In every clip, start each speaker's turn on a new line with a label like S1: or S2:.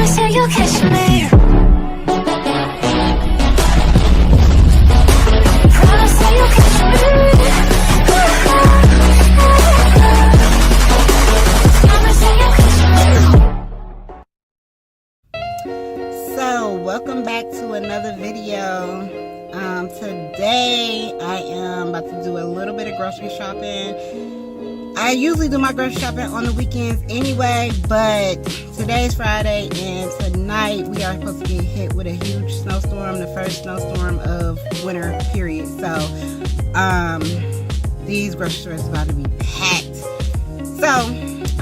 S1: Promise you you'll catch me. Promise you you'll catch me. Promise you you'll catch me.
S2: So, welcome back to another video. Today I am about to do a little bit of grocery shopping. I usually do my grocery shopping on the weekends anyway, but today's Friday and tonight we are supposed to get hit with a huge snowstorm, the first snowstorm of winter period. So these grocery stores are about to be packed. So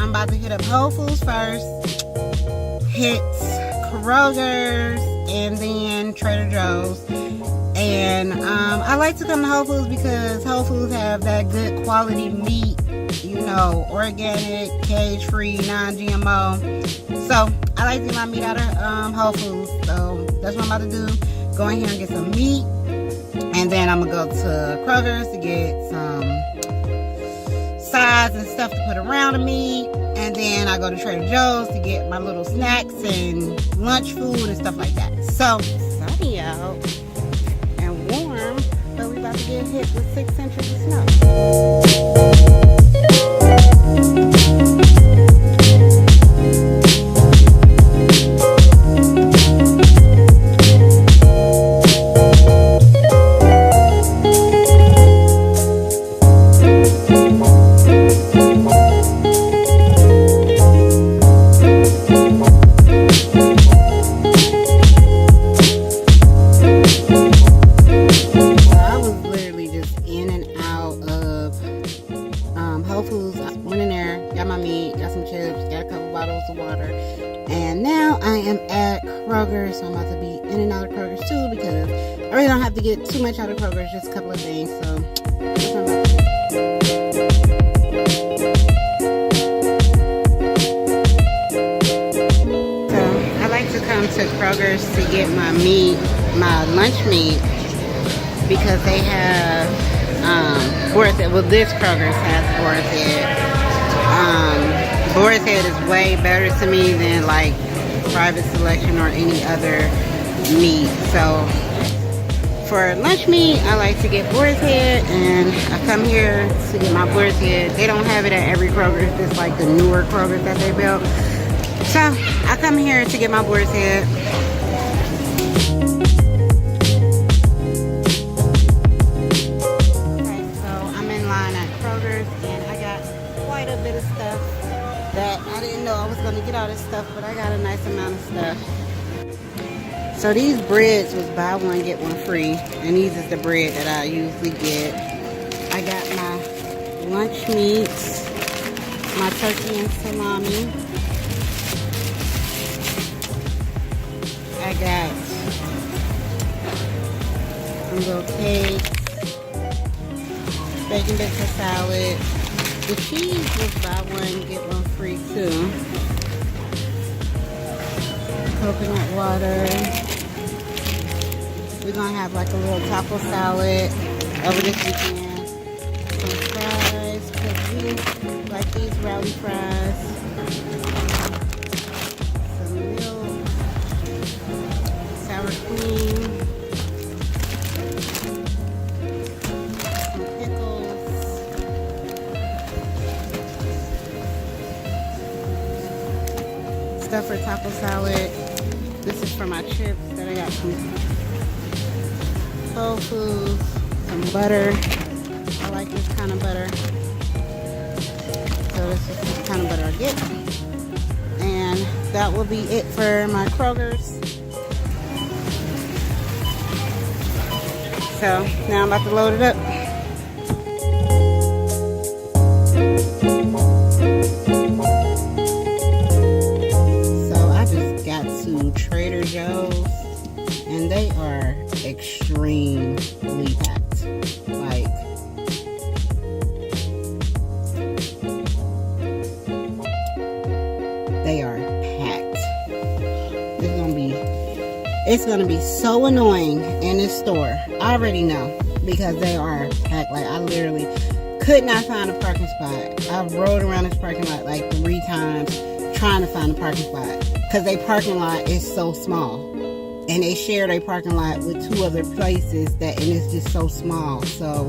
S2: I'm about to hit up Whole Foods first, hit Kroger's, and then Trader Joe's. And I like to come to Whole Foods because Whole Foods have that good quality meat, you know, organic, cage-free, non-GMO. So I like to get my meat out of Whole Foods. So that's what I'm about to do. Go in here and get some meat. And then I'm going to go to Kroger's to get some sides and stuff to put around the meat. And then I go to Trader Joe's to get my little snacks and lunch food and stuff like that. So, sunny out. Warm, but we're about to get hit with 6 inches of snow. So I'm about to be in and out of Kroger's too because I really don't have to get too much out of Kroger's, just a couple of things. So that's what I'm about to do. So I like to come to Kroger's to get my meat, my lunch meat, because they have boar's head. Well, this Kroger's has boar's head. Boar's head is way better to me than like Private Selection or any other meat. So for lunch meat, I like to get boar's head, and I come here to get my boar's head. They don't have it at every Kroger, just like the newer Kroger that they built. So I come here to get my boar's head. Okay, so I'm in line at Kroger's, and I got quite a bit of stuff that I didn't know I was going to get all this stuff, but I got a nice amount of stuff. So these breads was buy one get one free, and these is the bread that I usually get. I got my lunch meats, my turkey and salami. I got some little cakes, bacon bits of salad. The cheese was buy one get one free too. Coconut water. We're gonna have like a little taco salad over this weekend. Some fries, cookies, like these rally fries. Some milk, sour cream, some pickles. Stuff for taco salad. This is for my chips that I got from Whole Foods. Some butter. I like this kind of butter. So this is the kind of butter I get. And that will be it for my Kroger's. So now I'm about to load it up. Trader Joe's, and they are extremely packed. Like, they are packed. It's gonna be so annoying in this store. I already know, because they are packed. Like, I literally could not find a parking spot. I've rode around this parking lot like 3 times trying to find a parking spot because their parking lot is so small. And they share their parking lot with 2 other places and it's just so small. So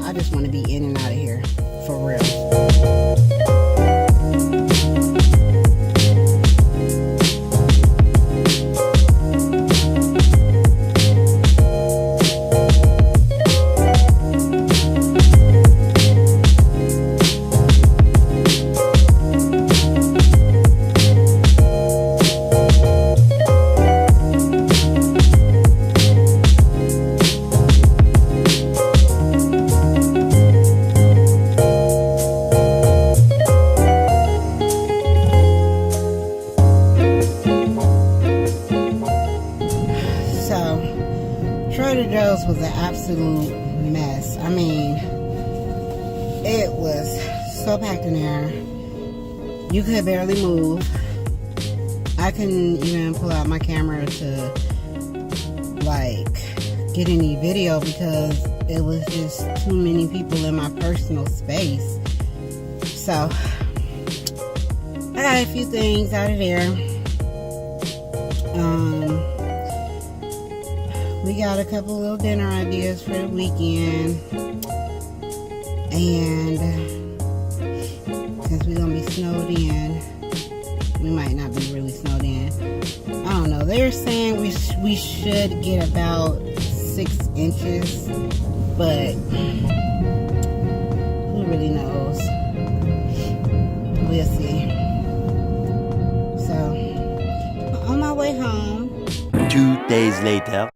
S2: I just want to be in and out of here for real. Trader Joe's was an absolute mess. I mean, it was so packed in there. You could barely move. I couldn't even pull out my camera to like get any video because it was just too many people in my personal space. So I got a few things out of there. We got a couple little dinner ideas for the weekend, and since we're gonna be snowed in, we might not be really snowed in. I don't know. They're saying we should get about 6 inches, but who really knows? We'll see. So on my way home.
S3: 2 days later.